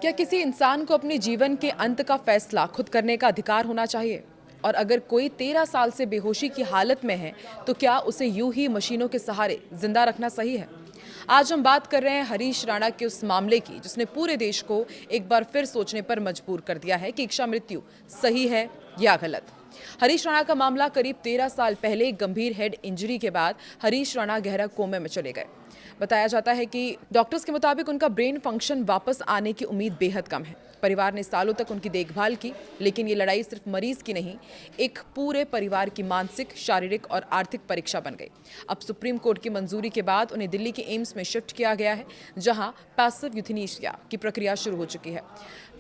क्या किसी इंसान को अपने जीवन के अंत का फैसला खुद करने का अधिकार होना चाहिए? और अगर कोई 13 साल से बेहोशी की हालत में है, तो क्या उसे यूं ही मशीनों के सहारे जिंदा रखना सही है? आज हम बात कर रहे हैं हरीश राणा के उस मामले की जिसने पूरे देश को एक बार फिर सोचने पर मजबूर कर दिया है कि इच्छा मृत्यु सही है या गलत। हरीश राणा का मामला करीब 13 साल पहले एक गंभीर हेड इंजरी के बाद हरीश राणा गहरा कोमे में चले गए। बताया जाता है कि डॉक्टर्स के मुताबिक उनका ब्रेन फंक्शन वापस आने की उम्मीद बेहद कम है। परिवार ने सालों तक उनकी देखभाल की, लेकिन ये लड़ाई सिर्फ मरीज की नहीं, एक पूरे परिवार की मानसिक, शारीरिक और आर्थिक परीक्षा बन गई। अब सुप्रीम कोर्ट की मंजूरी के बाद उन्हें दिल्ली के एम्स में शिफ्ट किया गया है, जहां पैसिव यूथेनेशिया की प्रक्रिया शुरू हो चुकी है।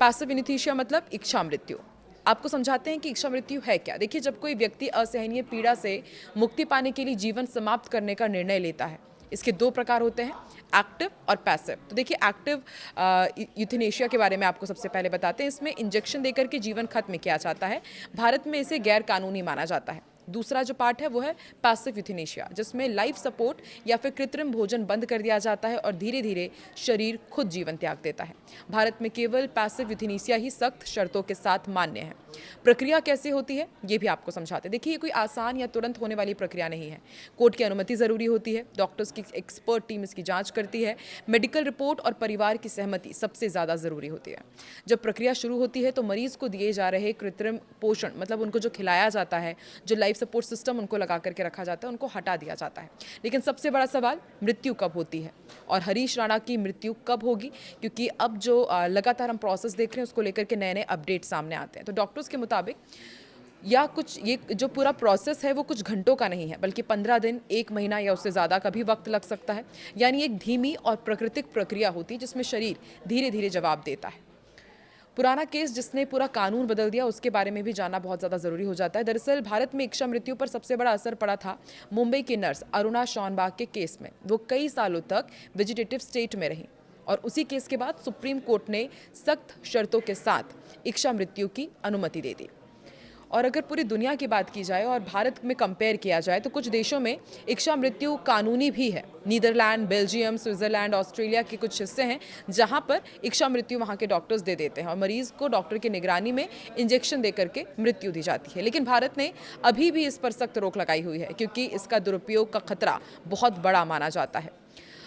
पैसिव यूथेनेशिया मतलब इच्छा मृत्यु। आपको समझाते हैं कि इच्छा मृत्यु है क्या। देखिए, जब कोई व्यक्ति असहनीय पीड़ा से मुक्ति पाने के लिए जीवन समाप्त करने का निर्णय लेता है। इसके दो प्रकार होते हैं, एक्टिव और पैसिव। तो देखिए, एक्टिव यूथेनेशिया के बारे में आपको सबसे पहले बताते हैं। इसमें इंजेक्शन देकर के जीवन खत्म किया जाता है। भारत में इसे गैर कानूनी माना जाता है। दूसरा जो पार्ट है वो है पैसिव यूथेनेशिया, जिसमें लाइफ सपोर्ट या फिर कृत्रिम भोजन बंद कर दिया जाता है और धीरे धीरे शरीर खुद जीवन त्याग देता है। भारत में केवल पैसिव यूथेनेशिया ही सख्त शर्तों के साथ मान्य है। प्रक्रिया कैसे होती है ये भी आपको समझाते हैं। देखिए, ये कोई आसान या तुरंत होने वाली प्रक्रिया नहीं है। कोर्ट की अनुमति जरूरी होती है, डॉक्टर्स की एक्सपर्ट टीम इसकी जांच करती है, मेडिकल रिपोर्ट और परिवार की सहमति सबसे ज्यादा जरूरी होती है। जब प्रक्रिया शुरू होती है तो मरीज को दिए जा रहे कृत्रिम पोषण, मतलब उनको जो खिलाया जाता है, जो लाइफ सपोर्ट सिस्टम उनको लगा करके रखा जाता है, उनको हटा दिया जाता है। लेकिन सबसे बड़ा सवाल, मृत्यु कब होती है और हरीश राणा की मृत्यु कब होगी? क्योंकि अब जो लगातार हम प्रोसेस देख रहे हैं, उसको लेकर के नए नए अपडेट सामने आते हैं। तो डॉक्टर्स के मुताबिक ये जो पूरा प्रोसेस है वो कुछ घंटों का नहीं है, बल्कि 15 दिन, 1 महीना या उससे ज़्यादा का भी वक्त लग सकता है। यानी एक धीमी और प्राकृतिक प्रक्रिया होती है जिसमें शरीर धीरे धीरे जवाब देता है। पुराना केस जिसने पूरा कानून बदल दिया, उसके बारे में भी जानना बहुत ज़्यादा ज़रूरी हो जाता है। दरअसल भारत में इच्छा मृत्यु पर सबसे बड़ा असर पड़ा था मुंबई की नर्स अरुणा शॉनबाग के केस में। वो कई सालों तक वेजिटेटिव स्टेट में रहीं और उसी केस के बाद सुप्रीम कोर्ट ने सख्त शर्तों के साथ इच्छा मृत्यु की अनुमति दे दी। और अगर पूरी दुनिया की बात की जाए और भारत में कंपेयर किया जाए तो कुछ देशों में इच्छा मृत्यु कानूनी भी है। नीदरलैंड, बेल्जियम, स्विट्जरलैंड, ऑस्ट्रेलिया के कुछ हिस्से हैं जहां पर इच्छा मृत्यु वहां के डॉक्टर्स दे देते हैं और मरीज को डॉक्टर की निगरानी में इंजेक्शन दे करके मृत्यु दी जाती है। लेकिन भारत ने अभी भी इस पर सख्त रोक लगाई हुई है, क्योंकि इसका दुरुपयोग का खतरा बहुत बड़ा माना जाता है।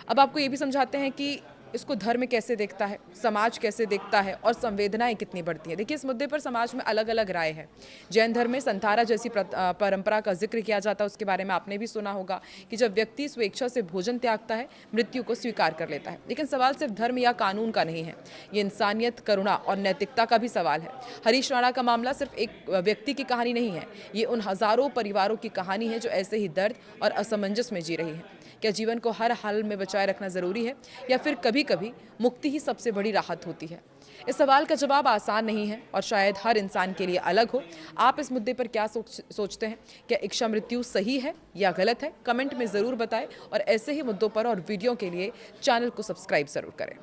अब आपको ये भी समझाते हैं कि इसको धर्म कैसे देखता है, समाज कैसे देखता है और संवेदनाएं कितनी बढ़ती हैं। देखिए, इस मुद्दे पर समाज में अलग अलग राय है। जैन धर्म में संथारा जैसी परंपरा का जिक्र किया जाता है। उसके बारे में आपने भी सुना होगा कि जब व्यक्ति स्वेच्छा से भोजन त्यागता है, मृत्यु को स्वीकार कर लेता है। लेकिन सवाल सिर्फ धर्म या कानून का नहीं है, ये इंसानियत, करुणा और नैतिकता का भी सवाल है। हरीश राणा का मामला सिर्फ एक व्यक्ति की कहानी नहीं है, ये उन हजारों परिवारों की कहानी है जो ऐसे ही दर्द और असमंजस में जी रही है। क्या जीवन को हर हाल में बचाए रखना जरूरी है या फिर कभी कभी मुक्ति ही सबसे बड़ी राहत होती है? इस सवाल का जवाब आसान नहीं है और शायद हर इंसान के लिए अलग हो। आप इस मुद्दे पर क्या सोचते हैं? क्या इच्छा मृत्यु सही है या गलत है? कमेंट में ज़रूर बताएं और ऐसे ही मुद्दों पर और वीडियो के लिए चैनल को सब्सक्राइब ज़रूर करें।